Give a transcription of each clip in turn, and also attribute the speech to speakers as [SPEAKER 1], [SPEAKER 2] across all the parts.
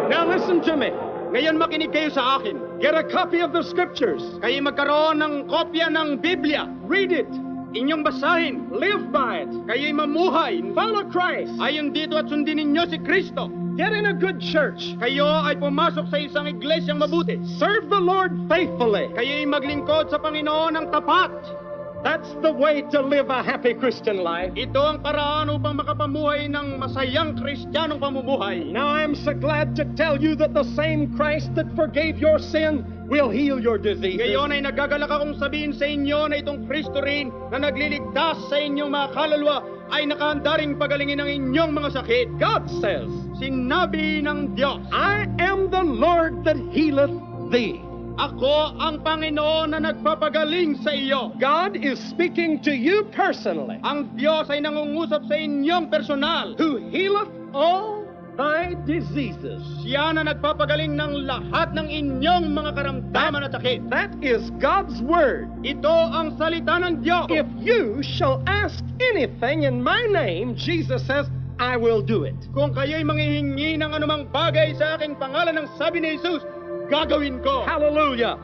[SPEAKER 1] Now listen to me.
[SPEAKER 2] Ngayon makinig kayo sa akin.
[SPEAKER 1] Get a copy of the scriptures.
[SPEAKER 2] Kayo magkaroon ng kopya ng Biblia.
[SPEAKER 1] Read it.
[SPEAKER 2] Inyong basahin.
[SPEAKER 1] Live by it.
[SPEAKER 2] Kayo'y mamuhay.
[SPEAKER 1] Follow Christ.
[SPEAKER 2] Ayon dito at sundin ninyo si Kristo.
[SPEAKER 1] Get in a good church.
[SPEAKER 2] Kayo ay pumasok sa isang iglesyang mabuti.
[SPEAKER 1] Serve the Lord faithfully.
[SPEAKER 2] Kayo'y maglingkod sa Panginoon ng tapat.
[SPEAKER 1] That's the way to live a happy Christian life.
[SPEAKER 2] Ito ang paraan upang makapamuhay ng masayang Kristiyanong pamumuhay.
[SPEAKER 1] Now I'm so glad to tell you that the same Christ that forgave your sin will heal your diseases.
[SPEAKER 2] Ngayon ay nagagalak akong sabihin sa inyo na itong Kristo rin na nagliligtas sa inyong mga kaluluwa ay nakahanda ring pagalingin ang inyong mga sakit.
[SPEAKER 1] God says,
[SPEAKER 2] sinabi ng Diyos,
[SPEAKER 1] I am the Lord that healeth thee.
[SPEAKER 2] Ako ang Panginoon na nagpapagaling sa iyo.
[SPEAKER 1] God is speaking to you personally.
[SPEAKER 2] Ang Diyos ay nangungusap sa inyong personal.
[SPEAKER 1] Who healeth all thy diseases.
[SPEAKER 2] Siya na nagpapagaling ng lahat ng inyong mga karamdaman at sakit.
[SPEAKER 1] That is God's word.
[SPEAKER 2] Ito ang salita ng Diyos.
[SPEAKER 1] If you shall ask anything in my name, Jesus says, I will do it.
[SPEAKER 2] Kung kayo'y manghihingi ng anumang bagay sa aking pangalan ng sabi ni Jesus, gagawin ko.
[SPEAKER 1] Hallelujah.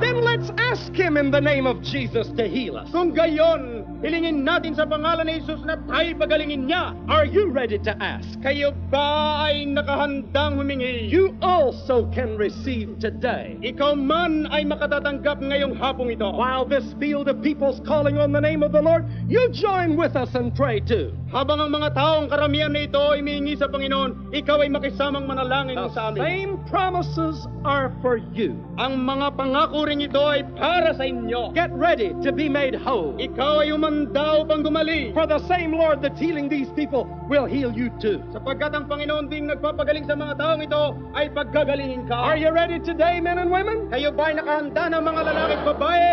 [SPEAKER 1] Then let's ask Him in the name of Jesus to heal us.
[SPEAKER 2] Kung gayon, hilingin natin sa pangalan ni Jesus na tayo pagalingin niya.
[SPEAKER 1] Are you ready to ask?
[SPEAKER 2] Kayo ba ay nakahandang humingi?
[SPEAKER 1] You also can receive today.
[SPEAKER 2] Ikaw man ay makatatanggap ngayong hapong ito.
[SPEAKER 1] While this field of people's calling on the name of the Lord, you join with us and pray too.
[SPEAKER 2] Habang ang mga taong karamihan na ito ay humingi sa Panginoon, ikaw ay makisamang manalangin sa
[SPEAKER 1] The
[SPEAKER 2] amin.
[SPEAKER 1] same promises are for you.
[SPEAKER 2] Ang mga pangako rin ito ay para sa inyo.
[SPEAKER 1] Get ready to be made whole.
[SPEAKER 2] Ikaw ay umanda upang gumaling.
[SPEAKER 1] For the same Lord that's healing these people will heal you too.
[SPEAKER 2] Sapagkat ang Panginoon ding nagpapagaling sa mga taong ito ay paggagalingin ka.
[SPEAKER 1] Are you ready today, men and women?
[SPEAKER 2] Kayo ba ay nakahanda ng mga lalaki at babae?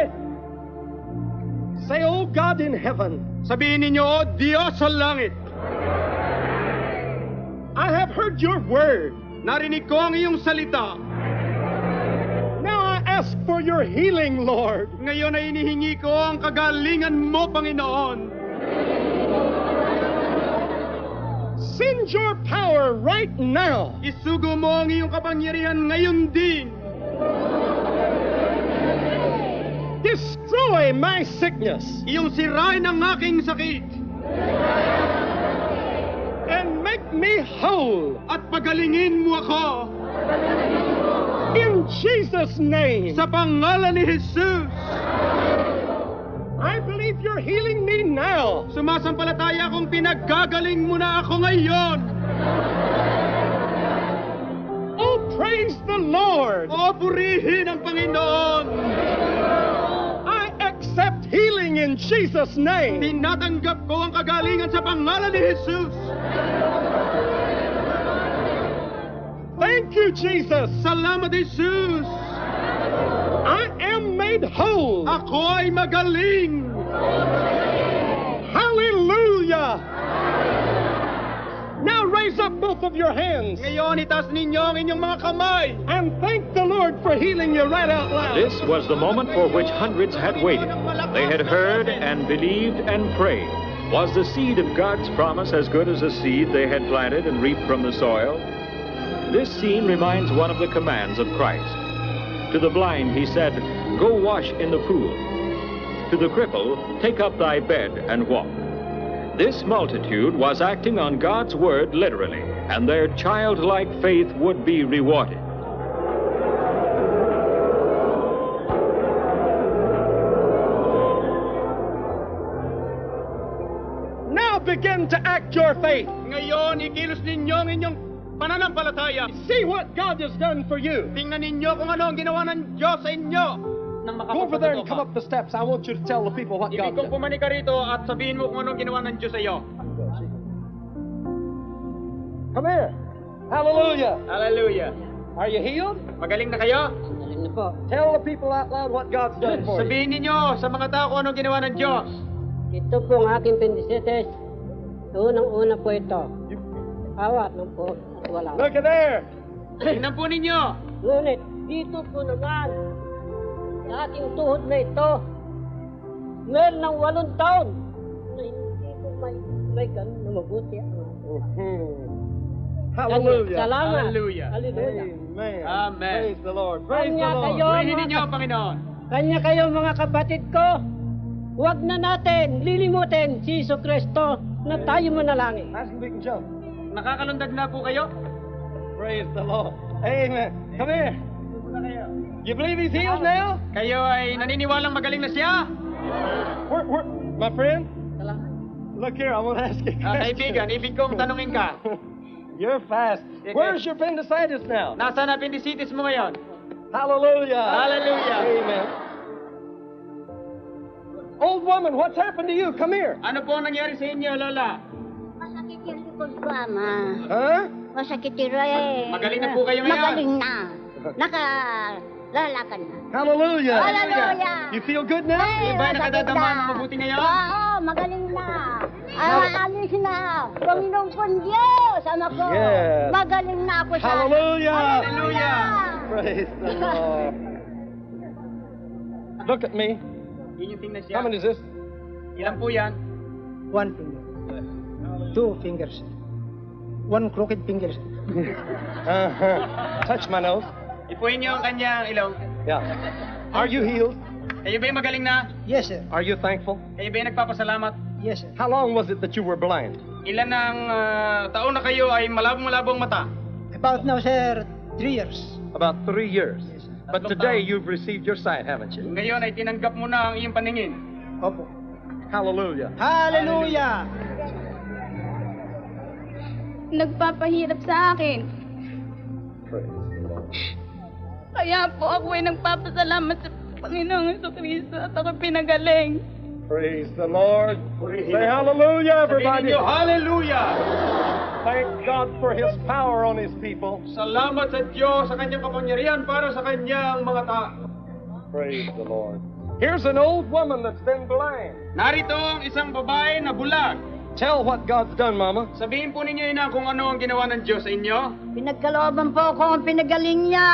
[SPEAKER 1] Say, oh God in heaven,
[SPEAKER 2] Sabihin ninyo, O Diyos sa langit,
[SPEAKER 1] I have heard your word.
[SPEAKER 2] narinig ko ang iyong salita.
[SPEAKER 1] Now I ask for your healing, Lord.
[SPEAKER 2] Ngayon ay inihingi ko ang kagalingan mo, Panginoon.
[SPEAKER 1] Send your power right now.
[SPEAKER 2] Isugo mo ang iyong kapangyarihan ngayon din.
[SPEAKER 1] Destroy my sickness
[SPEAKER 2] Iyong sirain ang aking sakit
[SPEAKER 1] and make me whole.
[SPEAKER 2] at pagalingin mo ako
[SPEAKER 1] In Jesus' name.
[SPEAKER 2] sa pangalan ni Jesus.
[SPEAKER 1] I believe you're healing me now.
[SPEAKER 2] Sumasampalataya akong pinaggagaling mo na ako ngayon.
[SPEAKER 1] Oh, praise the Lord.
[SPEAKER 2] O purihin ang Panginoon.
[SPEAKER 1] I accept healing in Jesus' name.
[SPEAKER 2] Tinatanggap ko ang kagalingan sa pangalan ni Jesus.
[SPEAKER 1] Thank you, Jesus.
[SPEAKER 2] Salamat, Jesus.
[SPEAKER 1] I am made whole.
[SPEAKER 2] Ako ay magaling.
[SPEAKER 1] Hallelujah. Now raise up both of your hands
[SPEAKER 2] Ngayon, itaas ninyo ang inyong mga kamay.
[SPEAKER 1] and thank the Lord for healing you right out loud.
[SPEAKER 3] This was the moment for which hundreds had waited. They had heard and believed and prayed. Was the seed of God's promise as good as the seed they had planted and reaped from the soil? This scene reminds one of the commands of Christ. To the blind, he said, "Go wash in the pool." To the cripple, "Take up thy bed and walk." This multitude was acting on God's word literally, and their childlike faith would be rewarded.
[SPEAKER 1] Now begin to act your faith.
[SPEAKER 2] Ngayon, ikilos ninyo ang inyong pananampalataya.
[SPEAKER 1] See what God has done for you.
[SPEAKER 2] Tingnan ninyo kung ano ang ginawa ng Diyos sa inyo.
[SPEAKER 1] Go over there and come up the steps. I want you to tell the people what
[SPEAKER 2] Ibig
[SPEAKER 1] God
[SPEAKER 2] kong
[SPEAKER 1] did.
[SPEAKER 2] pumanik ka rito at sabihin mo kung ano ang ginawa ng Diyos sa iyo.
[SPEAKER 1] Come here. Hallelujah.
[SPEAKER 2] Hallelujah.
[SPEAKER 1] Are you healed?
[SPEAKER 2] Magaling na kayo?
[SPEAKER 4] Galing na po.
[SPEAKER 1] Tell the people out loud what God's done for you.
[SPEAKER 2] Sabihin ninyo sa mga tao kung ano ang ginawa ng Diyos.
[SPEAKER 4] Ito po ang aking pendicitis. Unang-una po ito. Awat lang po at wala.
[SPEAKER 1] Look at there.
[SPEAKER 2] Tingnan po ninyo.
[SPEAKER 4] Ngunit dito po naman sa aking tuhod na ito, meron ng 8 taon na hindi ko may ganun na mabuti ang aking.
[SPEAKER 1] Hallelujah.
[SPEAKER 4] Salamat.
[SPEAKER 2] Hallelujah.
[SPEAKER 4] Hallelujah.
[SPEAKER 1] Amen.
[SPEAKER 2] Amen.
[SPEAKER 1] Praise the Lord. Praise the
[SPEAKER 4] Kanya
[SPEAKER 1] Lord.
[SPEAKER 4] kayo,
[SPEAKER 2] Purihin ninyo ang Panginoon.
[SPEAKER 4] Kanya kayo mga kapatid ko, huwag na natin lilimutin si Iso Kristo na tayo manalangin.
[SPEAKER 1] Ask him if he can jump.
[SPEAKER 2] Nakakalundag na po kayo?
[SPEAKER 1] Praise the Lord. Amen. Come here. You believe he's healed now?
[SPEAKER 2] Kayo ay naniniwalang magaling na siya?
[SPEAKER 1] My friend,
[SPEAKER 4] Salamat.
[SPEAKER 1] look here, I want to ask you a question.
[SPEAKER 2] Kaibigan, ibig kong tanungin ka.
[SPEAKER 1] You're fast.
[SPEAKER 2] Sige.
[SPEAKER 1] Where's your appendicitis now?
[SPEAKER 2] Nasaan ang appendicitis mo ngayon?
[SPEAKER 1] Hallelujah.
[SPEAKER 2] Hallelujah.
[SPEAKER 1] Amen. Old woman, what's happened to you? Come here.
[SPEAKER 2] Ano po ang nangyari sa inyo, Lola?
[SPEAKER 5] Masakit yung likod ko, Ama.
[SPEAKER 1] Huh?
[SPEAKER 5] Masakit yung eh.
[SPEAKER 2] Magaling na po kayo ngayon.
[SPEAKER 5] Magaling na. Nakalalakad na.
[SPEAKER 1] Hallelujah.
[SPEAKER 5] Hallelujah.
[SPEAKER 1] You feel good now?
[SPEAKER 5] Ay,
[SPEAKER 2] Di ba
[SPEAKER 5] masakit
[SPEAKER 2] nakadadama
[SPEAKER 5] na.
[SPEAKER 2] mo mabuti ngayon?
[SPEAKER 5] Oo, magaling na. Alis na. Panginoon kong Diyos, anak ko.
[SPEAKER 1] Yes.
[SPEAKER 5] Magaling na ako sa...
[SPEAKER 1] Hallelujah.
[SPEAKER 2] Hallelujah.
[SPEAKER 1] Praise the Lord. Look at me.
[SPEAKER 2] Yun yung tingnan siya.
[SPEAKER 1] How many is this?
[SPEAKER 2] Ilan po yan?
[SPEAKER 6] 1 finger, 2 fingers, 1 crooked finger.
[SPEAKER 1] Uh-huh. Touch my nose.
[SPEAKER 2] Ipuin niyo ang kanyang ilong.
[SPEAKER 1] Yeah. Are you healed?
[SPEAKER 2] Kayo ba'y magaling na?
[SPEAKER 6] Yes, sir.
[SPEAKER 1] Are you thankful?
[SPEAKER 2] Kayo ba'y nagpapasalamat?
[SPEAKER 6] Yes, sir.
[SPEAKER 1] How long was it that you were blind?
[SPEAKER 2] Ilan ang taon na kayo ay malabong-malabong mata?
[SPEAKER 6] About now, sir, 3 years.
[SPEAKER 1] About 3 years.
[SPEAKER 6] Yes, sir.
[SPEAKER 1] But today you've received your sight, haven't you?
[SPEAKER 2] Ngayon ay tinanggap mo na ang iyong paningin.
[SPEAKER 6] Opo.
[SPEAKER 1] Hallelujah.
[SPEAKER 6] Hallelujah!
[SPEAKER 7] Nagpapahirap sa akin.
[SPEAKER 1] Praise the Lord.
[SPEAKER 7] Kaya po ako ay nagpapasalamat sa Panginoong Jesucristo at ako pinagaling.
[SPEAKER 1] Praise the Lord. Say hallelujah,
[SPEAKER 2] Sabihin
[SPEAKER 1] everybody.
[SPEAKER 2] niyo, hallelujah!
[SPEAKER 1] Thank God for His power on His people.
[SPEAKER 2] Salamat sa Diyos sa kanyang kapangyarihan para sa kanyang mga tao.
[SPEAKER 1] Praise the Lord. Here's an old woman that's been blind.
[SPEAKER 2] Narito ang isang babae na bulag.
[SPEAKER 1] Tell what God's done, Mama.
[SPEAKER 2] Sabihin po ninyo ina kung ano ang ginawa ng Diyos sa inyo.
[SPEAKER 5] Pinagkalooban po ako ang pinagaling niya.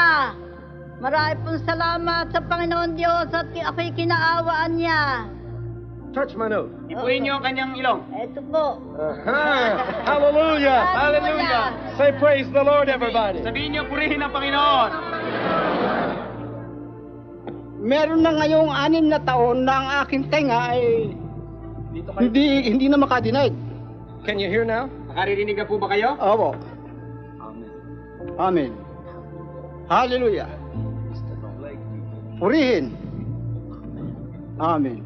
[SPEAKER 5] Marami pong salamat sa Panginoon Diyos at ako'y kinaawaan niya.
[SPEAKER 1] Touch my nose.
[SPEAKER 2] Ipuin niyo ang kanyang ilong.
[SPEAKER 5] Ito po.
[SPEAKER 1] Uh-huh. Hallelujah.
[SPEAKER 2] Hallelujah.
[SPEAKER 1] Say praise the Lord, everybody.
[SPEAKER 2] Sabihin niyo, purihin ang Panginoon.
[SPEAKER 6] Meron na ngayong 6 na taon na ang aking tenga ay hindi na makadinig.
[SPEAKER 1] Can you hear now?
[SPEAKER 2] Nakaririnig na po ba kayo?
[SPEAKER 6] Opo. Amen. Hallelujah. Purihin. Amen.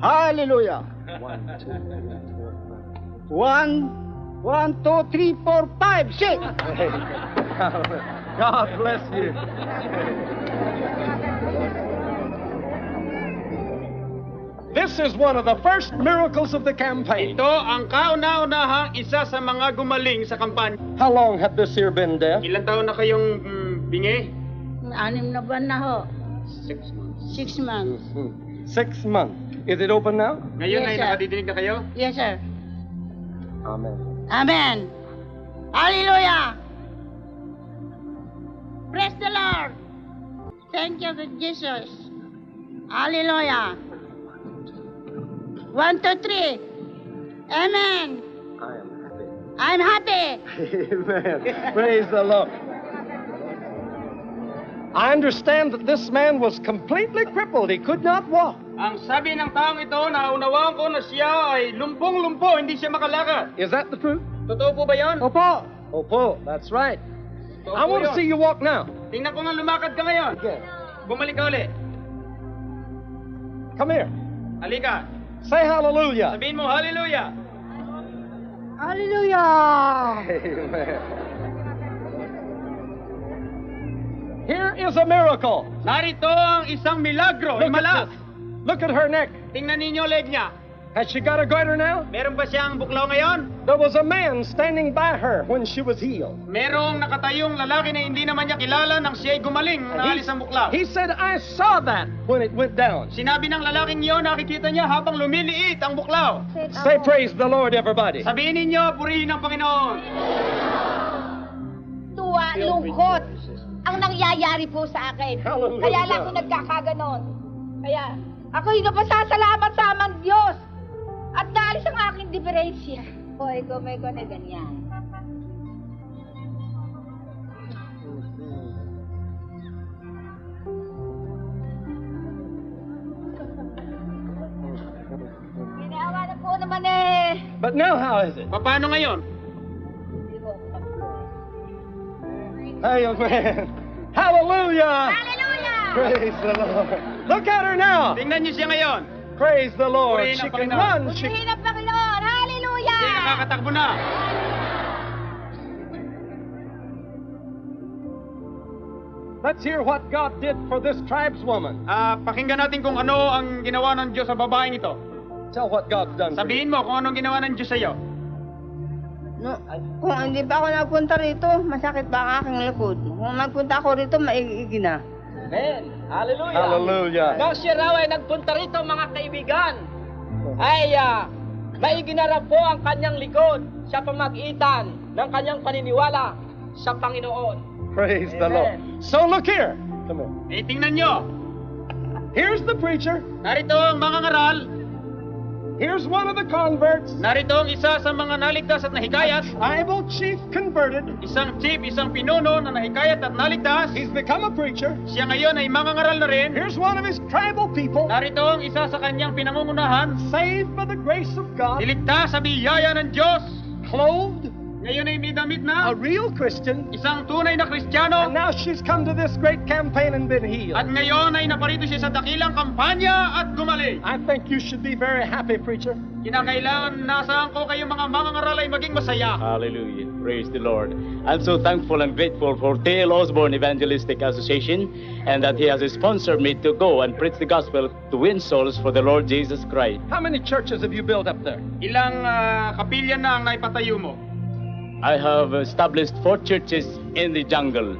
[SPEAKER 6] Hallelujah. 1, 2, 3, 4, 5, 6.
[SPEAKER 1] God bless you. This is one of the first miracles of the campaign.
[SPEAKER 2] Ito ang kauna-unahang isa sa mga gumaling sa kampanya.
[SPEAKER 1] How long have this ear been deaf?
[SPEAKER 2] Ilan taon na kayong bingi?
[SPEAKER 5] 6 na buwan na ho.
[SPEAKER 2] 6 months.
[SPEAKER 5] 6 months.
[SPEAKER 1] 6 months. Is it open now?
[SPEAKER 2] Ngayon
[SPEAKER 5] Yes,
[SPEAKER 2] ay
[SPEAKER 5] sir.
[SPEAKER 2] nakadidinig na kayo?
[SPEAKER 5] Yes, sir.
[SPEAKER 1] Amen.
[SPEAKER 5] Amen. Hallelujah. Praise the Lord. Thank you, good Jesus. Hallelujah. 1, 2, 3. Amen.
[SPEAKER 1] I am happy.
[SPEAKER 5] I'm happy.
[SPEAKER 1] Amen. Praise the Lord. I understand that this man was completely crippled. He could not walk.
[SPEAKER 2] Ang sabi ng taong ito, naunawaan ko na siya ay lumpong-lumpo, hindi siya makalakad.
[SPEAKER 1] Is that the truth?
[SPEAKER 2] Totoo po ba yan?
[SPEAKER 6] Opo.
[SPEAKER 1] Opo, that's right.
[SPEAKER 2] Totoo
[SPEAKER 1] I
[SPEAKER 2] po
[SPEAKER 1] want to
[SPEAKER 2] yun.
[SPEAKER 1] see you walk now.
[SPEAKER 2] Tingnan ko nga lumakad ka ngayon.
[SPEAKER 1] Again.
[SPEAKER 2] Bumalik ka ulit.
[SPEAKER 1] Come here.
[SPEAKER 2] Halika.
[SPEAKER 1] Say hallelujah.
[SPEAKER 2] Sabihin mo, hallelujah.
[SPEAKER 6] Hallelujah.
[SPEAKER 1] Amen. Here is a miracle.
[SPEAKER 2] Narito ang isang milagro.
[SPEAKER 1] Look
[SPEAKER 2] Himala.
[SPEAKER 1] at this. Look at her neck.
[SPEAKER 2] Tingnan ninyo leg niya.
[SPEAKER 1] Has she got a goiter now?
[SPEAKER 2] Meron ba siyang buklaw ngayon?
[SPEAKER 1] There was a man standing by her when she was healed.
[SPEAKER 2] Merong nakatayong lalaki na hindi naman niya kilala nang siya'y gumaling, naalis ang buklaw.
[SPEAKER 1] He said, I saw that when it went down.
[SPEAKER 2] Sinabi ng lalaking yun, nakikita niya habang lumiliit ang buklaw.
[SPEAKER 1] Say praise the Lord, everybody.
[SPEAKER 2] Sabihin ninyo, purihin ang Panginoon.
[SPEAKER 5] Tuwa, lungkot. Ang nangyayari po sa akin.
[SPEAKER 1] Hallelujah.
[SPEAKER 5] Kaya lang ako nagkakaganon. Kaya, ako'y napasasalamat sa amang Diyos. At naalis ang aking diferensya. Hoy, ko may ko na ganyan.
[SPEAKER 1] But now how is it?
[SPEAKER 2] Paano ngayon?
[SPEAKER 1] Hey, young man. Hallelujah!
[SPEAKER 7] Hallelujah!
[SPEAKER 1] Praise the Lord. Look at her now.
[SPEAKER 2] Tingnan niyo siya ngayon.
[SPEAKER 1] Praise the Lord.
[SPEAKER 2] Purihin ang
[SPEAKER 1] She can
[SPEAKER 2] Panginoon.
[SPEAKER 1] run. She...
[SPEAKER 7] Purihin ang Panginoon! Hallelujah!
[SPEAKER 2] Siya nakakatakbo na.
[SPEAKER 1] Let's hear what God did for this tribeswoman.
[SPEAKER 2] Pakinggan natin kung ano ang ginawa ng Diyos sa babaeng ito.
[SPEAKER 1] Tell what God's done for you.
[SPEAKER 2] Sabihin mo kung anong ginawa ng Diyos sa iyo.
[SPEAKER 8] No, kung hindi pa ako nagpunta rito, masakit pa ang aking likod. Kung nagpunta ako rito, maigigi na.
[SPEAKER 6] Amen. Hallelujah.
[SPEAKER 1] Hallelujah.
[SPEAKER 6] Nang siya raw ay nagpunta rito, mga kaibigan, ay maiginarap po ang kanyang likod sa pamagitan ng kanyang paniniwala sa Panginoon.
[SPEAKER 1] Praise the Lord. So look here. Come here.
[SPEAKER 2] Tingnan nyo.
[SPEAKER 1] Here's the preacher.
[SPEAKER 2] Narito ang mga ngaral.
[SPEAKER 1] Here's one of the converts.
[SPEAKER 2] Narito ang isa sa mga naligtas at nahikayat.
[SPEAKER 1] Tribal chief converted.
[SPEAKER 2] Isang chief, isang pinuno na nahikayat at naligtas.
[SPEAKER 1] He's become a preacher.
[SPEAKER 2] Siya ngayon ay mga ngaral na rin.
[SPEAKER 1] Here's one of his tribal people.
[SPEAKER 2] Narito ang isa sa kanyang pinangungunahan.
[SPEAKER 1] Saved by the grace of God.
[SPEAKER 2] Niligtas sa biyaya ng Diyos.
[SPEAKER 1] Clothed.
[SPEAKER 2] Ngayon ay may damit
[SPEAKER 1] A
[SPEAKER 2] na.
[SPEAKER 1] real Christian.
[SPEAKER 2] Isang tunay na
[SPEAKER 1] And
[SPEAKER 2] Kristiyano.
[SPEAKER 1] now she's come to this great campaign and been healed.
[SPEAKER 2] At ngayon ay naparito siya sa dakilang kampanya at gumaling.
[SPEAKER 1] I think you should be very happy, preacher.
[SPEAKER 2] Kinakailangan nasaan ko kayo mga ngaral ay maging masaya.
[SPEAKER 9] Hallelujah. Praise the Lord. I'm so thankful and grateful for T.L. Osborne Evangelistic Association and that he has sponsored me to go and preach the gospel to win souls for the Lord Jesus Christ.
[SPEAKER 1] How many churches have you built up there?
[SPEAKER 2] Ilang kapilya na ang naipatayo mo?
[SPEAKER 9] I have established 4 churches in the jungle.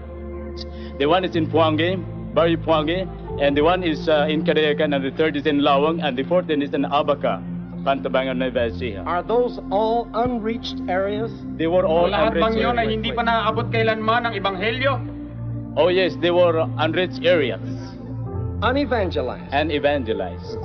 [SPEAKER 9] The one is in Puange, Bari Puange, and the one is in Karekan, and the third is in Lawang, and the fourth is in Abaca, Pantabangan, Nueva Ecija.
[SPEAKER 1] Are those all unreached areas?
[SPEAKER 9] They were all
[SPEAKER 2] Lahat bang
[SPEAKER 9] unreached
[SPEAKER 2] yun ay
[SPEAKER 9] areas.
[SPEAKER 2] hindi pa naaabot kailanman ang ebanghelyo?
[SPEAKER 9] Oh yes, they were unreached areas
[SPEAKER 1] Unevangelized.
[SPEAKER 9] and evangelized.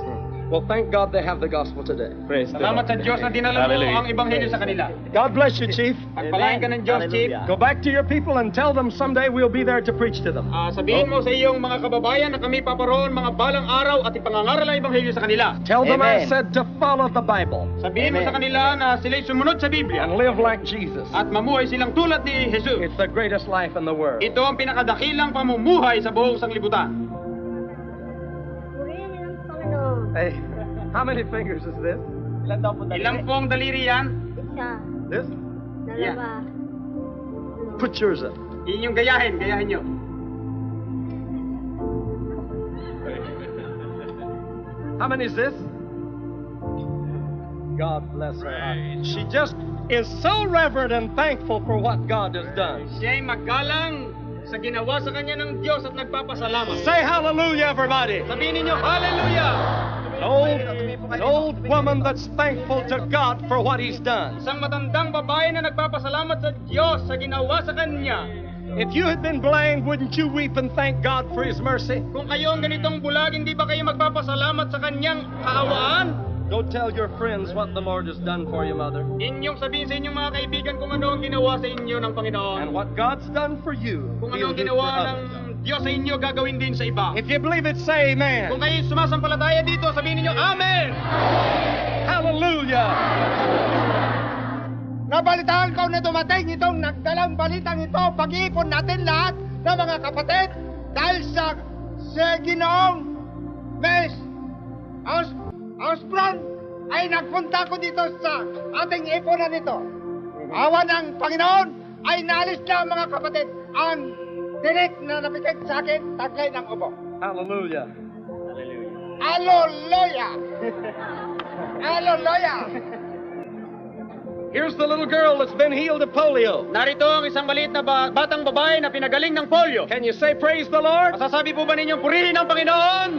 [SPEAKER 1] Well, thank God they have the gospel today.
[SPEAKER 9] Praise the
[SPEAKER 2] Salamat sa
[SPEAKER 9] Lord.
[SPEAKER 2] Diyos na dinala mo
[SPEAKER 9] Hallelujah.
[SPEAKER 2] ang ebanghelyo sa kanila.
[SPEAKER 1] God bless you, Chief.
[SPEAKER 2] Pagpalain ka ng Diyos, Chief.
[SPEAKER 1] Go back to your people and tell them someday we'll be there to preach to them.
[SPEAKER 2] Sabihin mo sa iyong mga kababayan na kami paparoon mga balang araw at ipangangaral ang ebanghelyo sa kanila.
[SPEAKER 1] Tell them I
[SPEAKER 8] Amen.
[SPEAKER 1] said to follow the Bible
[SPEAKER 2] Sabihin mo sa kanila na sila'y sumunod sa Biblia
[SPEAKER 1] and live like Jesus.
[SPEAKER 2] at mamuhay silang tulad ni Jesus.
[SPEAKER 1] It's the greatest life in the world.
[SPEAKER 2] Ito ang pinakadakilang pamumuhay sa buong sanglibutan.
[SPEAKER 4] Purihin ang Panginoon.
[SPEAKER 1] Hey, how many fingers is this?
[SPEAKER 2] Ilang pong daliri yan?
[SPEAKER 4] Isa,
[SPEAKER 1] This?
[SPEAKER 4] dalawa,
[SPEAKER 1] Put yours up.
[SPEAKER 2] Inyong gayahin nyo.
[SPEAKER 1] How many is this? God bless her heart. She just is so reverent and thankful for what God has done.
[SPEAKER 2] Siya'y magalang sa ginawa sa kanya ng Diyos at nagpapasalamat.
[SPEAKER 1] Say hallelujah, everybody.
[SPEAKER 2] Sabihin ninyo, Hallelujah!
[SPEAKER 1] An old woman that's thankful to God for what He's done.
[SPEAKER 2] Isang matandang babae na nagpapasalamat sa Diyos sa ginawa sa kanya.
[SPEAKER 1] If you had been blind, wouldn't you weep and thank God for His mercy?
[SPEAKER 2] Kung kayo ang ganitong bulag, hindi ba kayo magpapasalamat sa kanyang kaawaan?
[SPEAKER 1] Go tell your friends what the Lord has done for you, Mother.
[SPEAKER 2] Inyong sabihin sa inyong mga kaibigan kung ano ang ginawa sa inyo ng Panginoon.
[SPEAKER 1] And what God's done for you,
[SPEAKER 2] Kung
[SPEAKER 1] He'll
[SPEAKER 2] ano ang
[SPEAKER 1] do for
[SPEAKER 2] ginawa ng
[SPEAKER 1] others.
[SPEAKER 2] Diyos sa inyo, gagawin din sa iba.
[SPEAKER 1] If you believe it, say amen.
[SPEAKER 2] Kung kayo sumasampalataya dito, sabihin ninyo, Amen!
[SPEAKER 1] Hallelujah.
[SPEAKER 6] Nabalitaan ko na dumating itong nagdalang balitang ito. Pag-iipon natin lahat ng mga kapatid dahil sa Ginoong Mes Osborne ay nagpunta ko dito sa ating iponan ito. Awa ng Panginoon ay naalis na ang mga kapatid ang direct na napikit sa akin taglay ng ubo.
[SPEAKER 1] Hallelujah.
[SPEAKER 6] Hallelujah! Hallelujah!
[SPEAKER 1] Here's the little girl that's been healed of polio.
[SPEAKER 2] Narito ang isang maliit na batang babae na pinagaling ng polio.
[SPEAKER 1] Can you say praise the Lord?
[SPEAKER 2] Masasabi po ba ninyong purihin ang Panginoon?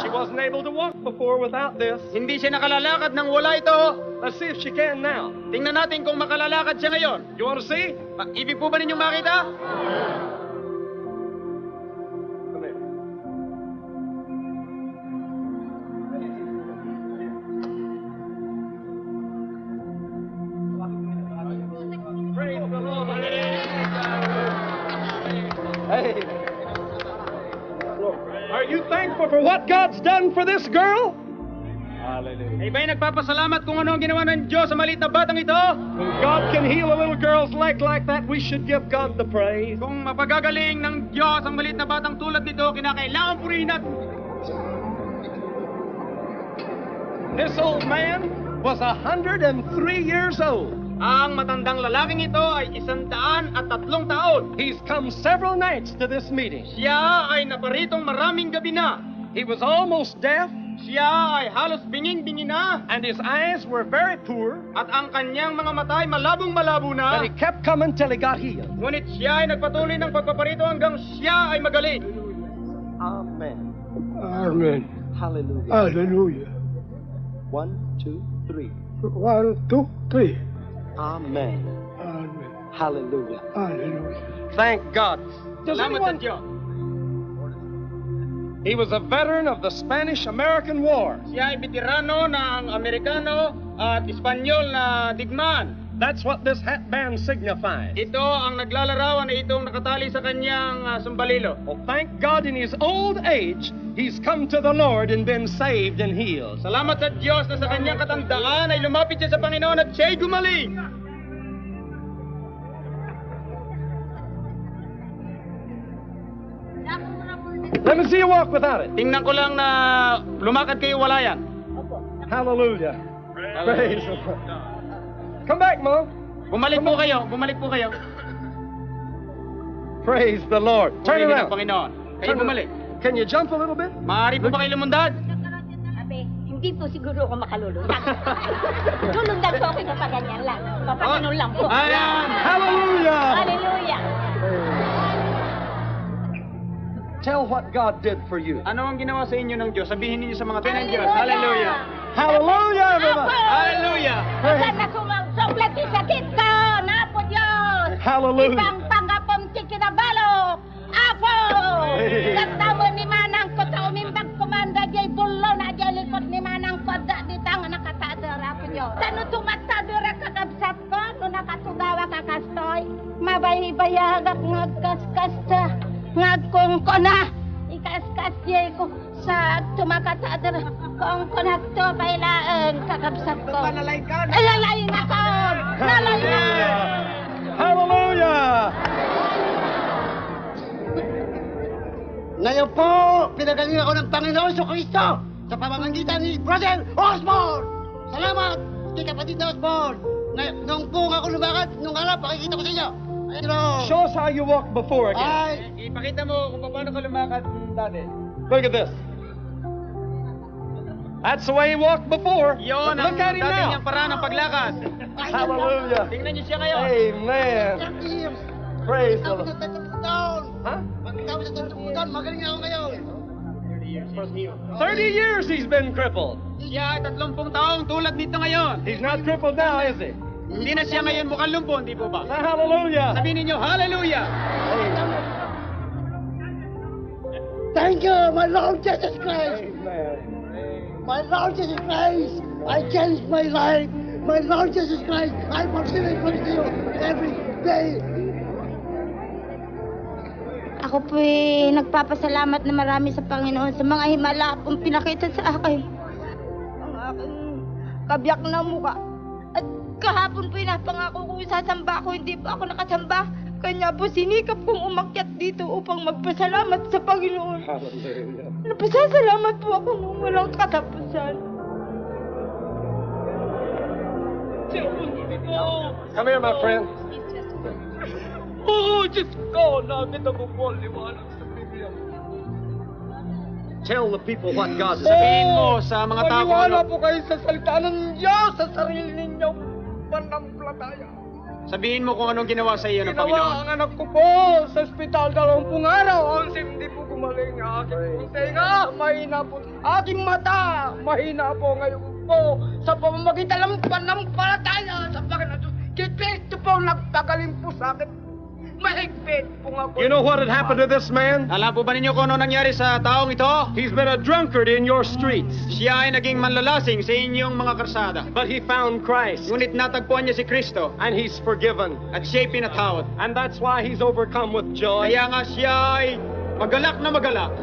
[SPEAKER 1] She wasn't able to walk before without this.
[SPEAKER 2] Hindi siya nakalalakad nang wala ito.
[SPEAKER 1] Let's see if she can now.
[SPEAKER 2] Tingnan natin kung makalalakad siya ngayon.
[SPEAKER 1] You want to see?
[SPEAKER 2] Ibig po ba ninyong makita?
[SPEAKER 1] Come here. Praise the Lord. Hey. Are you thankful for what God's done for this girl?
[SPEAKER 2] Ay ba'y nagpapasalamat kung ano ang ginawa ng Diyos sa maliit na batang ito?
[SPEAKER 1] When God can heal a little girl's leg like that, we should give God the praise.
[SPEAKER 2] Kung mapagagaling ng Diyos ang maliit na batang tulad nito, kinakailangan purihin natin.
[SPEAKER 1] This old man was 103 years old.
[SPEAKER 2] Ang matandang lalaking ito ay 103 taon.
[SPEAKER 1] He's come several nights to this meeting.
[SPEAKER 2] Siya ay naparitong maraming gabi na.
[SPEAKER 1] He was almost deaf,
[SPEAKER 2] Siya ay halos binging-bingi na.
[SPEAKER 1] and his eyes were very poor,
[SPEAKER 2] At ang kanyang mga mata ay malabong-malabo na.
[SPEAKER 1] but he kept coming till he got healed.
[SPEAKER 2] Ngunit siya ay nagpatuloy ng pagpaparito hanggang siya ay magaling.
[SPEAKER 1] Amen.
[SPEAKER 6] Amen.
[SPEAKER 1] Hallelujah.
[SPEAKER 6] Hallelujah.
[SPEAKER 1] 1, 2, 3.
[SPEAKER 6] 1, 2, 3.
[SPEAKER 1] Amen.
[SPEAKER 6] Amen.
[SPEAKER 1] Hallelujah.
[SPEAKER 6] Hallelujah.
[SPEAKER 1] Thank God. Does
[SPEAKER 2] Salamat sa
[SPEAKER 1] anyone...
[SPEAKER 2] Diyos.
[SPEAKER 1] He was a veteran of the Spanish-American War.
[SPEAKER 2] Siya ay veterano ng Amerikano at Espanyol na digmaan.
[SPEAKER 1] That's what this hatband signifies.
[SPEAKER 2] Ito ang naglalarawan na itong nakatali sa kanyang sumbalilo.
[SPEAKER 1] Well, thank God in his old age, he's come to the Lord and been saved and healed.
[SPEAKER 2] Salamat sa Diyos na sa kanyang katandaan ay lumapit siya sa Panginoon at siya'y gumaling.
[SPEAKER 1] Let me see you walk without it.
[SPEAKER 2] Tingnan ko lang na lumakad kayo wala yan.
[SPEAKER 1] Hallelujah. Praise the Lord. Come back, Mom.
[SPEAKER 2] Bumalik po kayo, bumalik po kayo.
[SPEAKER 1] Praise the Lord. Turn
[SPEAKER 2] Purihin ng
[SPEAKER 1] around.
[SPEAKER 2] Panginoon. Kayo
[SPEAKER 1] Turn
[SPEAKER 2] bumalik.
[SPEAKER 1] around. Can you jump a little bit?
[SPEAKER 2] Maaari po ba kayo lumundad?
[SPEAKER 5] Abe, hindi po siguro ako makalulundag. Lulundag po ako sa paganyan lang. Papaganon lang po.
[SPEAKER 2] Ayan!
[SPEAKER 1] Hallelujah.
[SPEAKER 5] Hallelujah.
[SPEAKER 1] Tell what God did for you.
[SPEAKER 2] Ano ang ginawa sa inyo ng Diyos? Sabihin ninyo sa mga tayo ng Diyos. Hallelujah!
[SPEAKER 1] Hallelujah, everybody.
[SPEAKER 2] Hallelujah!
[SPEAKER 5] Saan na sumagsuklat sa sakit ko? Napo Diyos.
[SPEAKER 1] Hallelujah.
[SPEAKER 5] Ibang panggapong kinabalo. Apo!
[SPEAKER 1] Hey.
[SPEAKER 5] Nagtawa ni Manang ko sa umimbag kumanda jay bulo na jay likod ni Manang ko da ditang nakatadara ko Diyos. Tano tumatadara kakabsat ko no nakatugawa kakastoy. Mabaybayagak ngagkaskasta. Ngagkong ko na. Ikaskas jay ko sa tumakatadara. Kung ko na to pailaan kakabsat ko. Malalay ka na. Malalay na ko. Malalay na.
[SPEAKER 1] Hallelujah.
[SPEAKER 6] Ngayon po, pinagaling ako ng Panginoon sa Kristo sa pamamagitan ni Brother Osborne. Salamat, kay kapatid na Osborne. Nung po ako lumakad, nung araw, pakikita ko sa inyo. Ayun.
[SPEAKER 1] Show us how you walked before again.
[SPEAKER 6] Ay,
[SPEAKER 2] Ipakita mo kung paano ka lumakad dati.
[SPEAKER 1] Look at this. That's the way he walked before.
[SPEAKER 2] Yun ang
[SPEAKER 1] Look at him
[SPEAKER 2] dati
[SPEAKER 1] now.
[SPEAKER 2] niyang paraan ng paglakad.
[SPEAKER 1] Hallelujah.
[SPEAKER 2] Tingnan niyo siya ngayon.
[SPEAKER 1] Amen. Praise the
[SPEAKER 6] ako
[SPEAKER 1] Lord.
[SPEAKER 6] sa 30 taon.
[SPEAKER 1] Huh?
[SPEAKER 6] Pagkatapos sa 30 taon, magaling ako ngayon.
[SPEAKER 1] 30 years he's been crippled.
[SPEAKER 2] Siya ay 30 taong tulad nito ngayon.
[SPEAKER 1] He's not crippled now, is he?
[SPEAKER 2] Hindi na siya ngayon mukhang lumpo, hindi po ba?
[SPEAKER 1] Hallelujah.
[SPEAKER 2] Sabihin ninyo, Hallelujah!
[SPEAKER 6] Thank you, my Lord Jesus Christ.
[SPEAKER 1] Amen.
[SPEAKER 6] My Lord Jesus Christ, I changed my life. My Lord Jesus Christ, I fulfill for you every day.
[SPEAKER 5] Ako po'y nagpapasalamat na marami sa Panginoon sa mga himala pong pinakita sa akin. Ang aking kabiyak na mukha. At kahapon po'y napangako kung sasamba ako, hindi pa ako nakasamba. Kanya po sinikap kong umakyat dito upang magpasalamat sa Panginoon.
[SPEAKER 1] Hallelujah.
[SPEAKER 5] Napasasalamat po ako nung walang katapusan.
[SPEAKER 1] Come here, my friend.
[SPEAKER 9] Oo, Diyos ko, nakita ko po ang liwanag sa Biblia.
[SPEAKER 1] Tell the people what God
[SPEAKER 2] Sabihin mo sa mga tao kung ano.
[SPEAKER 6] Maniwala po kayo sa salita ng Diyos sa sarili ninyong panampalataya.
[SPEAKER 2] Sabihin mo kung anong ginawa sa iyo ng
[SPEAKER 6] Ginawa
[SPEAKER 2] Panginoon.
[SPEAKER 6] ang anak ko po sa ospital 20 araw. Hindi po gumaling ang aking tenga. Mahina po. Aking mata. Mahina po ngayon po. Sa pamamagitan ng panampalataya sa Panginoon Diyos. Kay Kristo po nagpagaling po sa akin. Mahigpit po nga po.
[SPEAKER 1] You know what had happened to this man?
[SPEAKER 2] Alam po ba ninyo kung ano nangyari sa taong ito?
[SPEAKER 1] He's been a drunkard in your streets,
[SPEAKER 2] Siya ay naging manlalasing sa inyong mga karsada.
[SPEAKER 1] but he found Christ,
[SPEAKER 2] Ngunit natagpuan niya si Kristo
[SPEAKER 1] and he's forgiven.
[SPEAKER 2] at siya'y pinatawad.
[SPEAKER 1] And that's why he's overcome with joy.
[SPEAKER 2] Kaya nga siya ay magalak na magalak.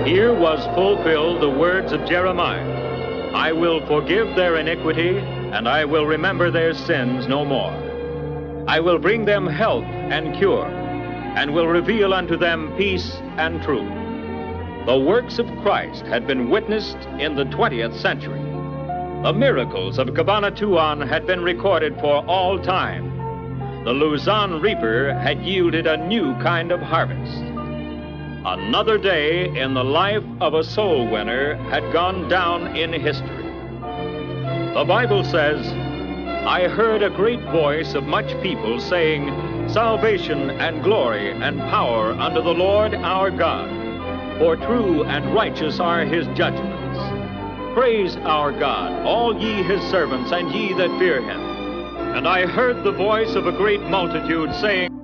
[SPEAKER 3] Here was fulfilled the words of Jeremiah, I will forgive their iniquity, and I will remember their sins no more. I will bring them health and cure, and will reveal unto them peace and truth. The works of Christ had been witnessed in the 20th century. The miracles of Cabanatuan had been recorded for all time. The Luzon reaper had yielded a new kind of harvest. Another day in the life of a soul winner had gone down in history. The Bible says, I heard a great voice of much people saying, Salvation and glory and power unto the Lord our God, for true and righteous are his judgments. Praise our God, all ye his servants, and ye that fear him. And I heard the voice of a great multitude saying,